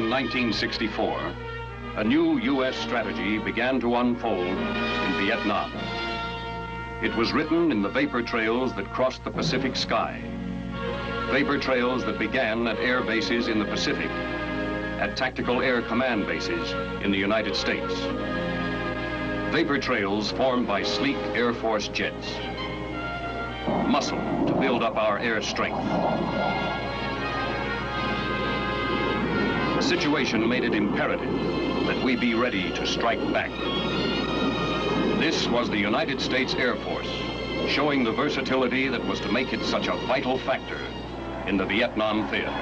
in 1964, a new U.S. strategy began to unfold in Vietnam. It was written in the vapor trails that crossed the Pacific sky. Vapor trails that began at air bases in the Pacific, at tactical air command bases in the United States. Vapor trails formed by sleek Air Force jets, muscle to build up our air strength. The situation made it imperative that we be ready to strike back. This was the United States Air Force, showing the versatility that was to make it such a vital factor in the Vietnam theater.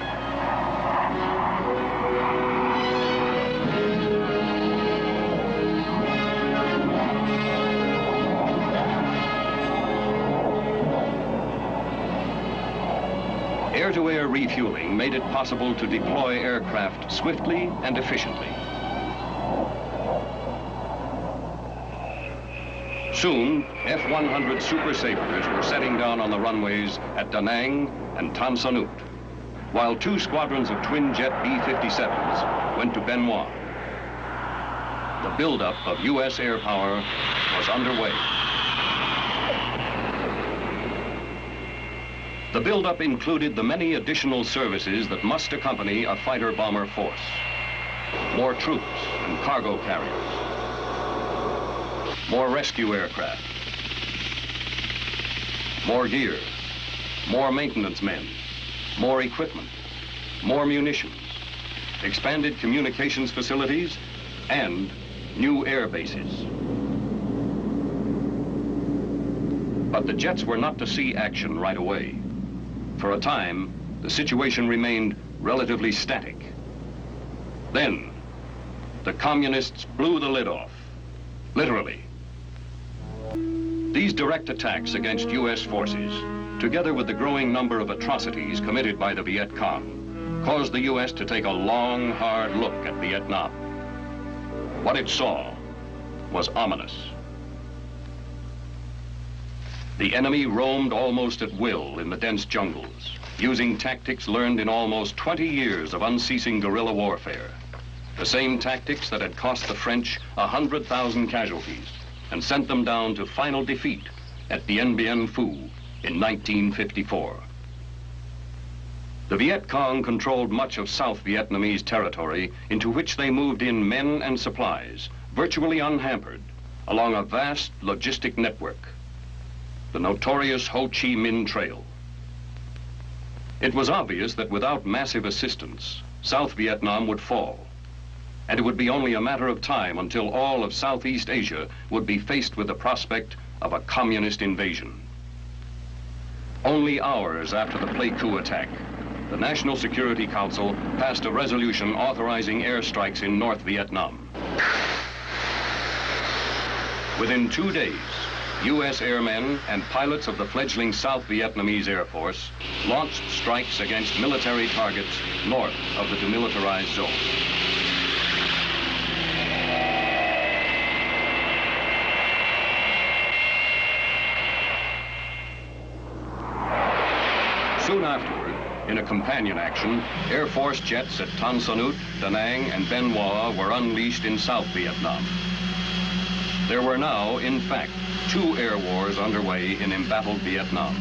Air-to-air refueling made it possible to deploy aircraft swiftly and efficiently. Soon, F-100 Super Sabres were setting down on the runways at Da Nang and Tan Son Nhut, while 2 squadrons of twin-jet B-57s went to Bien Hoa. The buildup of U.S. air power was underway. The buildup included the many additional services that must accompany a fighter-bomber force. More troops and cargo carriers. More rescue aircraft. More gear. More maintenance men. More equipment. More munitions. Expanded communications facilities and new air bases. But the jets were not to see action right away. For a time, the situation remained relatively static. Then, the communists blew the lid off, literally. These direct attacks against U.S. forces, together with the growing number of atrocities committed by the Viet Cong, caused the U.S. to take a long, hard look at Vietnam. What it saw was ominous. The enemy roamed almost at will in the dense jungles, using tactics learned in almost 20 years of unceasing guerrilla warfare. The same tactics that had cost the French 100,000 casualties and sent them down to final defeat at Dien Bien Phu in 1954. The Viet Cong controlled much of South Vietnamese territory into which they moved in men and supplies, virtually unhampered, along a vast logistic network. The notorious Ho Chi Minh Trail. It was obvious that without massive assistance, South Vietnam would fall, and it would be only a matter of time until all of Southeast Asia would be faced with the prospect of a communist invasion. Only hours after the Pleiku attack, the National Security Council passed a resolution authorizing airstrikes in North Vietnam. Within 2 days, U.S. airmen and pilots of the fledgling South Vietnamese Air Force launched strikes against military targets north of the demilitarized zone. Soon afterward, in a companion action, Air Force jets at Tan Son Nhut, Da Nang, and Bien Hoa were unleashed in South Vietnam. There were now, in fact, 2 air wars underway in embattled Vietnam.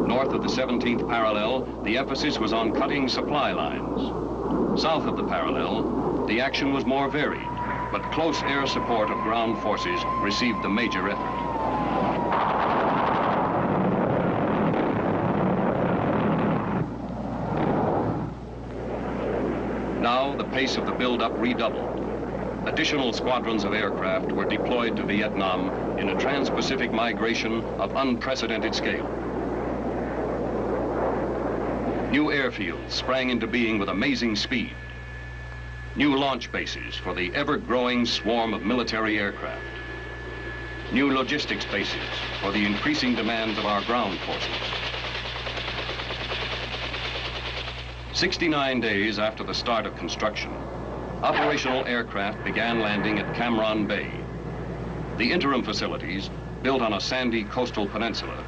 North of the 17th parallel, the emphasis was on cutting supply lines. South of the parallel, the action was more varied, but close air support of ground forces received the major effort. Now, the pace of the buildup redoubled. Additional squadrons of aircraft were deployed to Vietnam in a trans-Pacific migration of unprecedented scale. New airfields sprang into being with amazing speed. New launch bases for the ever-growing swarm of military aircraft. New logistics bases for the increasing demands of our ground forces. 69 days after the start of construction, operational aircraft began landing at Cam Ranh Bay. The interim facilities, built on a sandy coastal peninsula,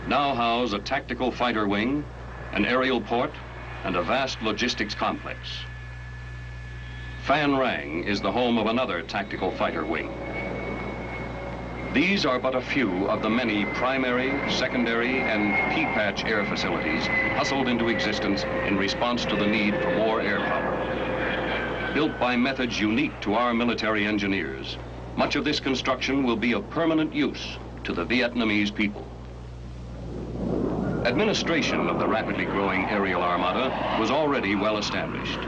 now house a tactical fighter wing, an aerial port, and a vast logistics complex. Phan Rang is the home of another tactical fighter wing. These are but a few of the many primary, secondary, and P-patch air facilities hustled into existence in response to the need for more air power. Built by methods unique to our military engineers, much of this construction will be of permanent use to the Vietnamese people. Administration of the rapidly growing aerial armada was already well established.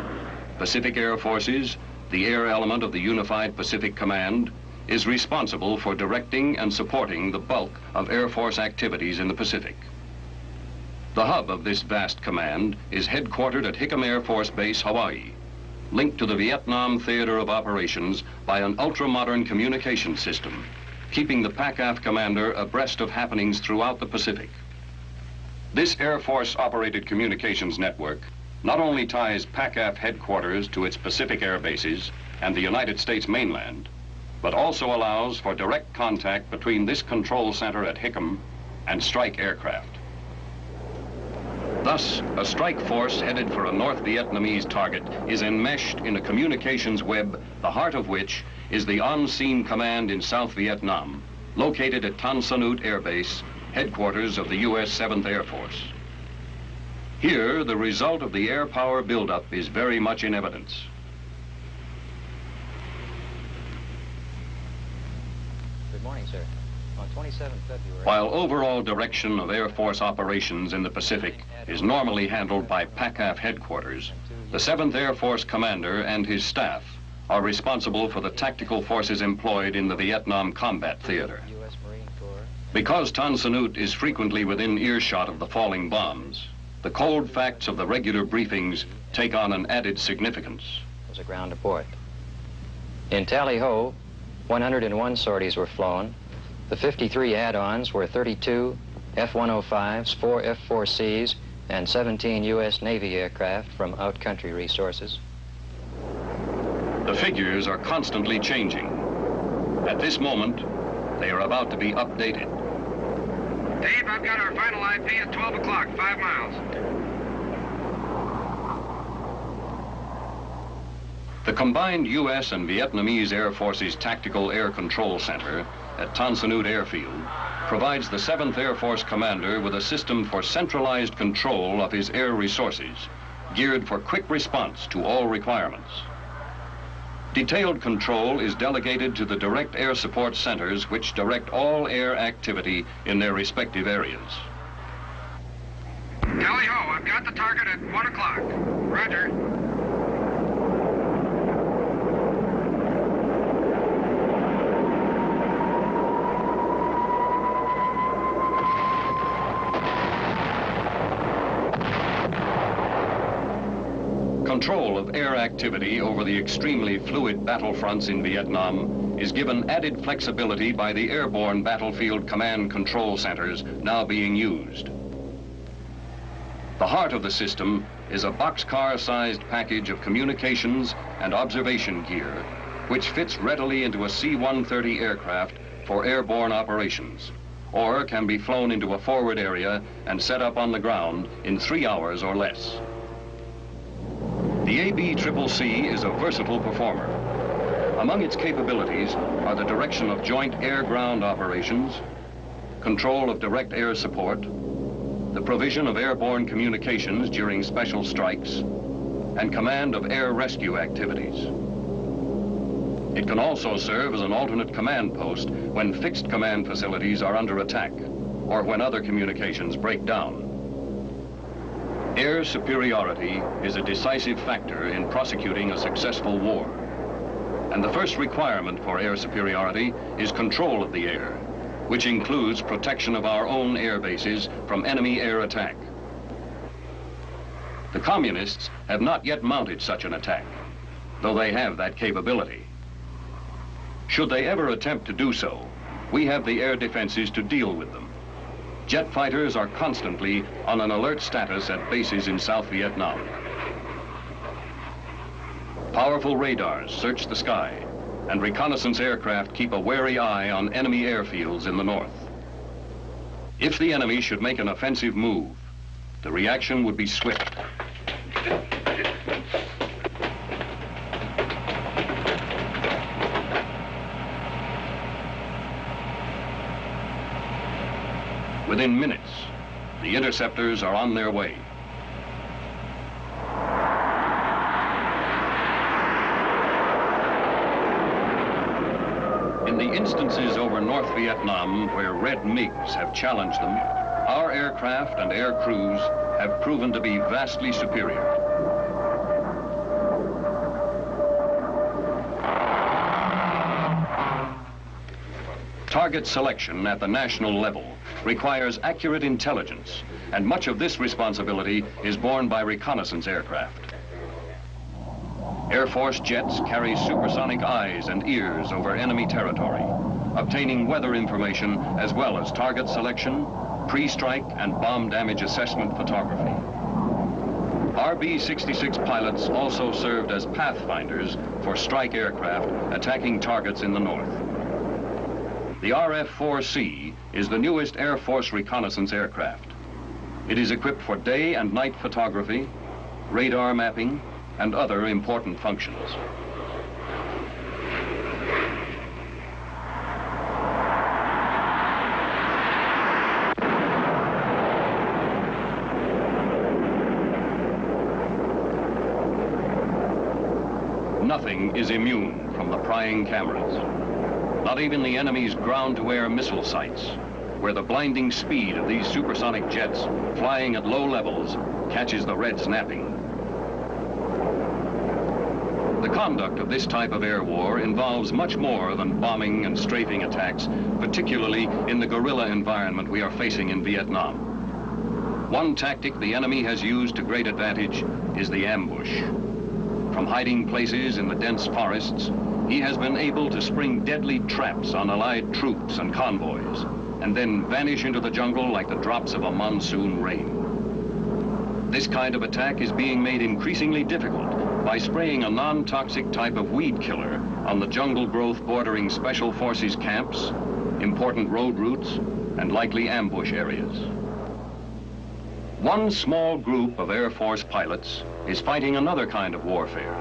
Pacific Air Forces, the air element of the Unified Pacific Command, is responsible for directing and supporting the bulk of Air Force activities in the Pacific. The hub of this vast command is headquartered at Hickam Air Force Base, Hawaii, linked to the Vietnam Theater of Operations by an ultra-modern communication system, keeping the PACAF commander abreast of happenings throughout the Pacific. This Air Force-operated communications network not only ties PACAF headquarters to its Pacific air bases and the United States mainland, but also allows for direct contact between this control center at Hickam and strike aircraft. Thus, a strike force headed for a North Vietnamese target is enmeshed in a communications web, the heart of which is the on-scene command in South Vietnam, located at Tan Son Nhut Air Base, headquarters of the U.S. 7th Air Force. Here, the result of the air power buildup is very much in evidence. Good morning, sir. On 27 February... While overall direction of Air Force operations in the Pacific is normally handled by PACAF headquarters, the 7th Air Force commander and his staff are responsible for the tactical forces employed in the Vietnam combat theater. Because Tan Son Nhut is frequently within earshot of the falling bombs, the cold facts of the regular briefings take on an added significance. Was a ground report. In Tally-Ho, 101 sorties were flown. The 53 add-ons were 32 F-105s, 4 F-4Cs, and 17 U.S. Navy aircraft from out-country resources. The figures are constantly changing. At this moment, they are about to be updated. Dave, I've got our final IP at 12 o'clock, 5 miles. The combined U.S. and Vietnamese Air Force's Tactical Air Control Center at Tan Son Nhut Airfield provides the 7th Air Force commander with a system for centralized control of his air resources, geared for quick response to all requirements. Detailed control is delegated to the direct air support centers which direct all air activity in their respective areas. Tally-Ho, I've got the target at 1 o'clock. Roger. Control of air activity over the extremely fluid battlefronts in Vietnam is given added flexibility by the airborne battlefield command control centers now being used. The heart of the system is a boxcar-sized package of communications and observation gear, which fits readily into a C-130 aircraft for airborne operations, or can be flown into a forward area and set up on the ground in 3 hours or less. The ABCCC is a versatile performer. Among its capabilities are the direction of joint air-ground operations, control of direct air support, the provision of airborne communications during special strikes, and command of air rescue activities. It can also serve as an alternate command post when fixed command facilities are under attack or when other communications break down. Air superiority is a decisive factor in prosecuting a successful war. And the first requirement for air superiority is control of the air, which includes protection of our own air bases from enemy air attack. The communists have not yet mounted such an attack, though they have that capability. Should they ever attempt to do so, we have the air defenses to deal with them. Jet fighters are constantly on an alert status at bases in South Vietnam. Powerful radars search the sky, and reconnaissance aircraft keep a wary eye on enemy airfields in the north. If the enemy should make an offensive move, the reaction would be swift. Within minutes, the interceptors are on their way. In the instances over North Vietnam where red MiGs have challenged them, our aircraft and air crews have proven to be vastly superior. Target selection at the national level requires accurate intelligence, and much of this responsibility is borne by reconnaissance aircraft. Air Force jets carry supersonic eyes and ears over enemy territory, obtaining weather information as well as target selection, pre-strike and bomb damage assessment photography. RB-66 pilots also served as pathfinders for strike aircraft attacking targets in the north. The RF-4C is the newest Air Force reconnaissance aircraft. It is equipped for day and night photography, radar mapping, and other important functions. Nothing is immune from the prying cameras. Not even the enemy's ground-to-air missile sites, where the blinding speed of these supersonic jets flying at low levels catches the Reds napping. The conduct of this type of air war involves much more than bombing and strafing attacks, particularly in the guerrilla environment we are facing in Vietnam. One tactic the enemy has used to great advantage is the ambush. From hiding places in the dense forests, he has been able to spring deadly traps on Allied troops and convoys, and then vanish into the jungle like the drops of a monsoon rain. This kind of attack is being made increasingly difficult by spraying a non-toxic type of weed killer on the jungle growth bordering Special Forces camps, important road routes, and likely ambush areas. One small group of Air Force pilots is fighting another kind of warfare,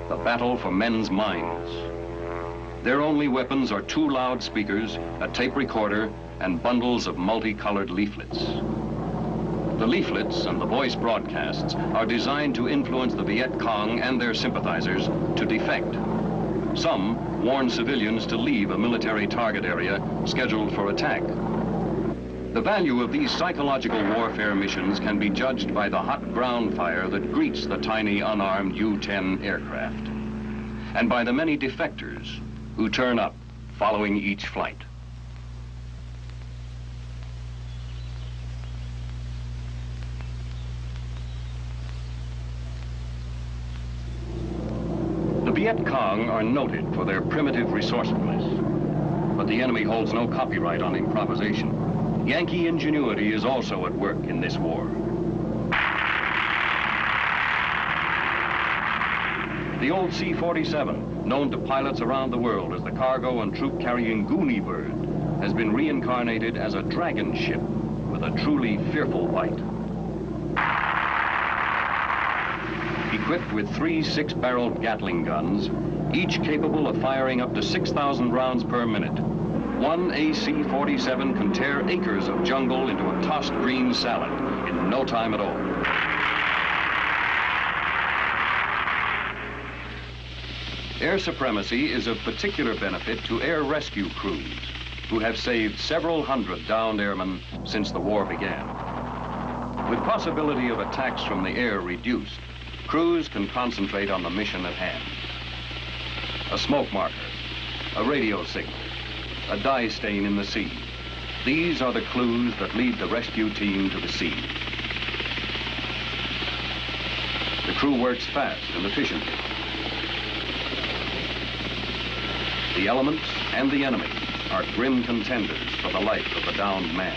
the battle for men's minds. Their only weapons are 2 loudspeakers, a tape recorder, and bundles of multicolored leaflets. The leaflets and the voice broadcasts are designed to influence the Viet Cong and their sympathizers to defect. Some warn civilians to leave a military target area scheduled for attack. The value of these psychological warfare missions can be judged by the hot ground fire that greets the tiny unarmed U-10 aircraft, and by the many defectors who turn up following each flight. The Viet Cong are noted for their primitive resourcefulness, but the enemy holds no copyright on improvisation. Yankee ingenuity is also at work in this war. The old C-47, known to pilots around the world as the cargo and troop-carrying Goonie Bird, has been reincarnated as a dragon ship with a truly fearful bite. Equipped with 3 6-barreled Gatling guns, each capable of firing up to 6,000 rounds per minute, one AC-47 can tear acres of jungle into a tossed green salad in no time at all. Air supremacy is of particular benefit to air rescue crews, who have saved several hundred downed airmen since the war began. With possibility of attacks from the air reduced, crews can concentrate on the mission at hand. A smoke marker, a radio signal, a dye stain in the sea. These are the clues that lead the rescue team to the scene. The crew works fast and efficiently. The elements and the enemy are grim contenders for the life of the downed man.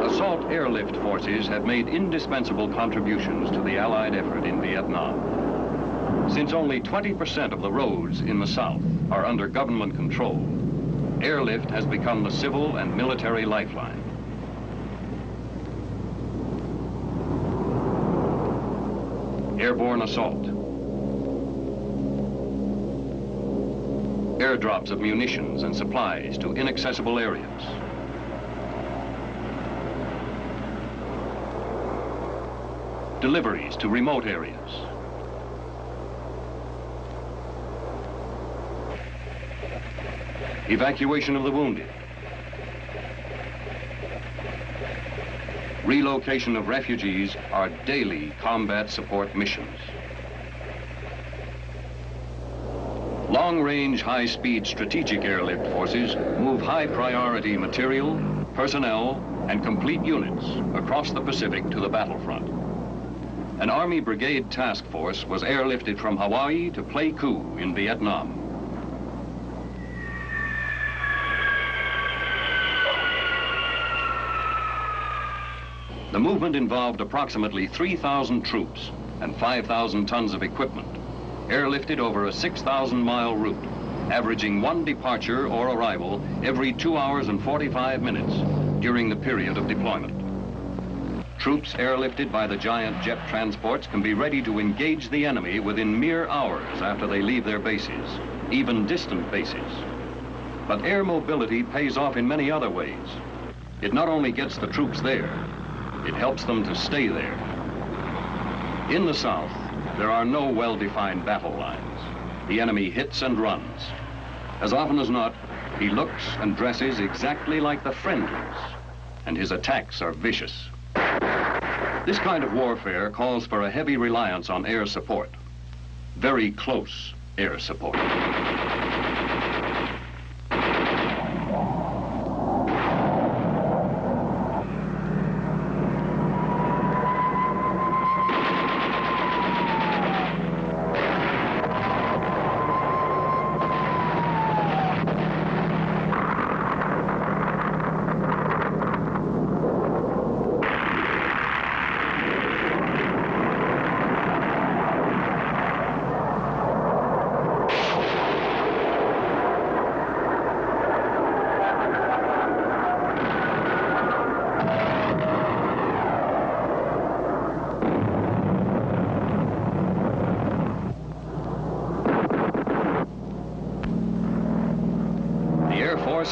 Assault airlift forces have made indispensable contributions to the Allied effort in Vietnam. Since only 20% of the roads in the South are under government control, airlift has become the civil and military lifeline. Airborne assault, airdrops of munitions and supplies to inaccessible areas. Deliveries to remote areas. Evacuation of the wounded. Relocation of refugees are daily combat support missions. Long-range, high-speed strategic airlift forces move high-priority material, personnel, and complete units across the Pacific to the battlefront. An Army Brigade task force was airlifted from Hawaii to Pleiku in Vietnam. The movement involved approximately 3,000 troops and 5,000 tons of equipment, airlifted over a 6,000-mile route, averaging one departure or arrival every 2 hours and 45 minutes during the period of deployment. Troops airlifted by the giant jet transports can be ready to engage the enemy within mere hours after they leave their bases, even distant bases. But air mobility pays off in many other ways. It not only gets the troops there, it helps them to stay there. In the South, there are no well-defined battle lines. The enemy hits and runs. As often as not, he looks and dresses exactly like the friendlies, and his attacks are vicious. This kind of warfare calls for a heavy reliance on air support. Very close air support.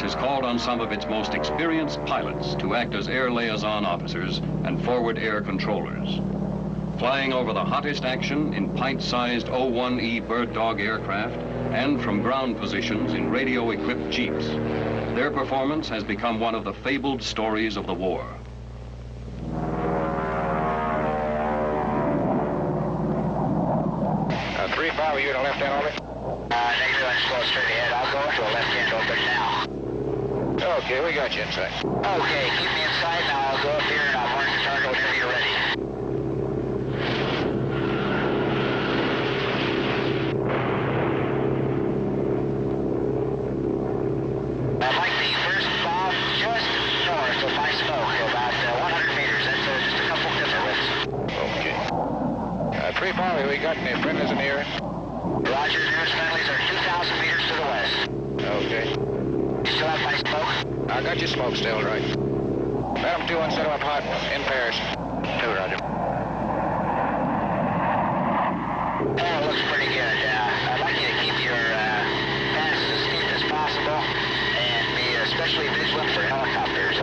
Has called on some of its most experienced pilots to act as air liaison officers and forward air controllers. Flying over the hottest action in pint-sized O-1E Bird Dog aircraft and from ground positions in radio-equipped jeeps, their performance has become one of the fabled stories of the war. 3-5, you to left-hand orbit? Negative, I'm slow straight ahead. I'll go to a left-hand orbit now. Okay, we got you inside. Okay, keep me inside now. I'll go up here and I'll mark the target whenever you're ready. I'd like the first bomb just north of my smoke, about 100 meters. That's just a couple different. Okay. 3-5, we got any friendlies in the area? Roger, nearest friendlies are 2,000 meters to the west. Okay. You still have my smoke? I got your smoke still, right. Madam 2-1, set him up hot in pairs. 2, roger. Oh, it looks pretty good. I'd like you to keep your passes as steep as possible and be especially vigilant for helicopters.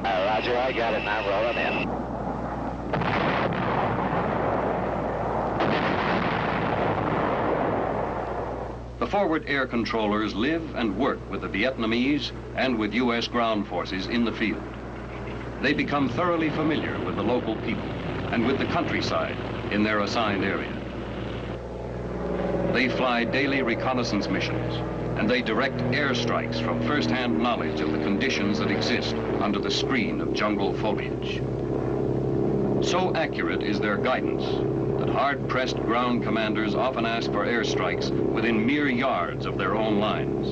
Roger, I got it now. Rolling in. The forward air controllers live and work with the Vietnamese and with U.S. ground forces in the field. They become thoroughly familiar with the local people and with the countryside in their assigned area. They fly daily reconnaissance missions, and they direct airstrikes from first-hand knowledge of the conditions that exist under the screen of jungle foliage. So accurate is their guidance that hard-pressed ground commanders often ask for airstrikes within mere yards of their own lines.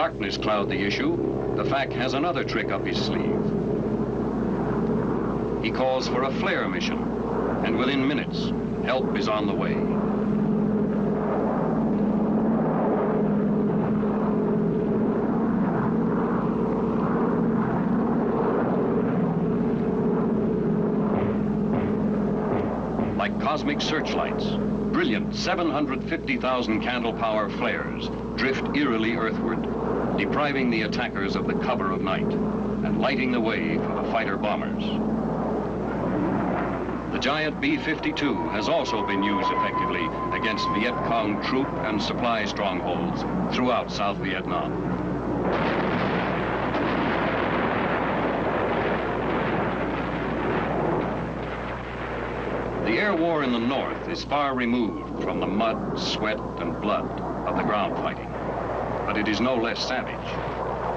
darkness cloud the issue, the FAC has another trick up his sleeve. He calls for a flare mission, and within minutes, help is on the way. Like cosmic searchlights, brilliant 750,000 candle power flares drift eerily earthward, depriving the attackers of the cover of night and lighting the way for the fighter bombers. The giant B-52 has also been used effectively against Viet Cong troop and supply strongholds throughout South Vietnam. The air war in the north is far removed from the mud, sweat, and blood of the ground fighting, but it is no less savage.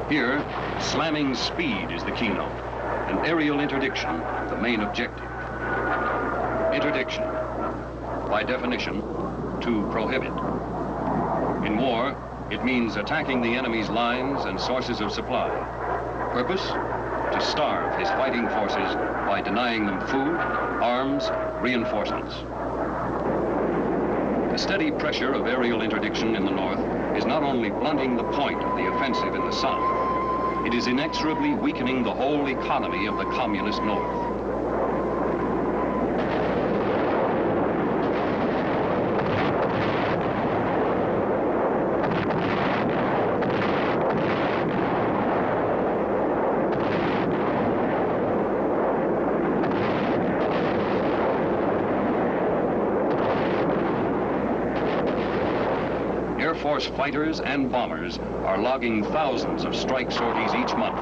Here, slamming speed is the keynote, and aerial interdiction the main objective. Interdiction, by definition, to prohibit. In war, it means attacking the enemy's lines and sources of supply. Purpose? To starve his fighting forces by denying them food, arms, reinforcements. The steady pressure of aerial interdiction in the north is not only blunting the point of the offensive in the south, it is inexorably weakening the whole economy of the communist north. Air Force fighters and bombers are logging thousands of strike sorties each month,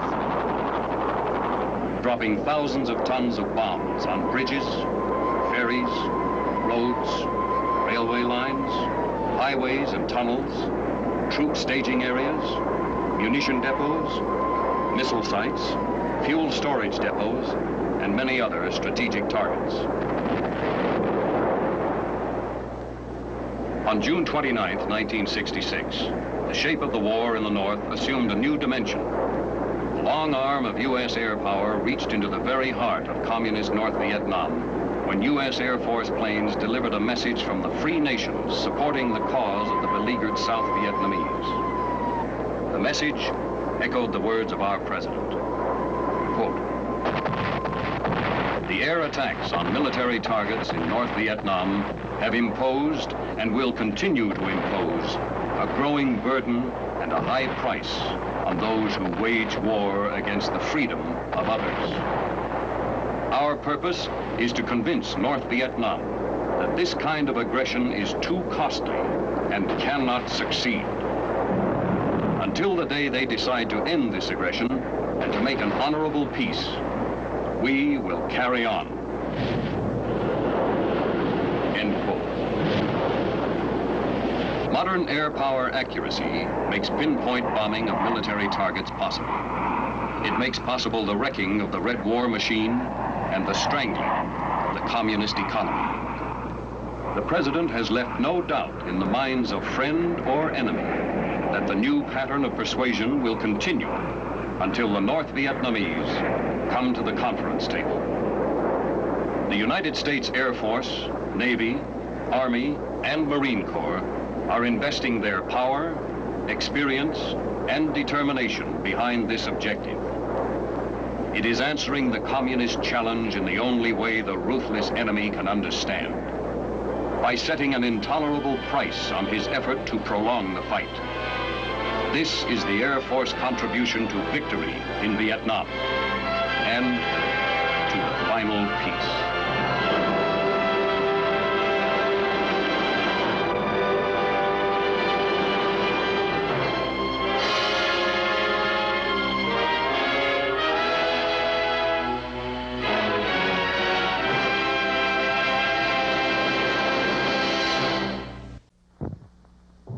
dropping thousands of tons of bombs on bridges, ferries, roads, railway lines, highways and tunnels, troop staging areas, munition depots, missile sites, fuel storage depots, and many other strategic targets. On June 29, 1966, the shape of the war in the north assumed a new dimension. The long arm of U.S. air power reached into the very heart of communist North Vietnam when U.S. Air Force planes delivered a message from the free nations supporting the cause of the beleaguered South Vietnamese. The message echoed the words of our president. Quote, "The air attacks on military targets in North Vietnam have imposed and will continue to impose a growing burden and a high price on those who wage war against the freedom of others. Our purpose is to convince North Vietnam that this kind of aggression is too costly and cannot succeed. Until the day they decide to end this aggression and to make an honorable peace, we will carry on." End quote. Modern air power accuracy makes pinpoint bombing of military targets possible. It makes possible the wrecking of the Red War machine and the strangling of the communist economy. The president has left no doubt in the minds of friend or enemy that the new pattern of persuasion will continue until the North Vietnamese come to the conference table. The United States Air Force, Navy, Army, and Marine Corps are investing their power, experience, and determination behind this objective. It is answering the communist challenge in the only way the ruthless enemy can understand, by setting an intolerable price on his effort to prolong the fight. This is the Air Force contribution to victory in Vietnam and to the final peace.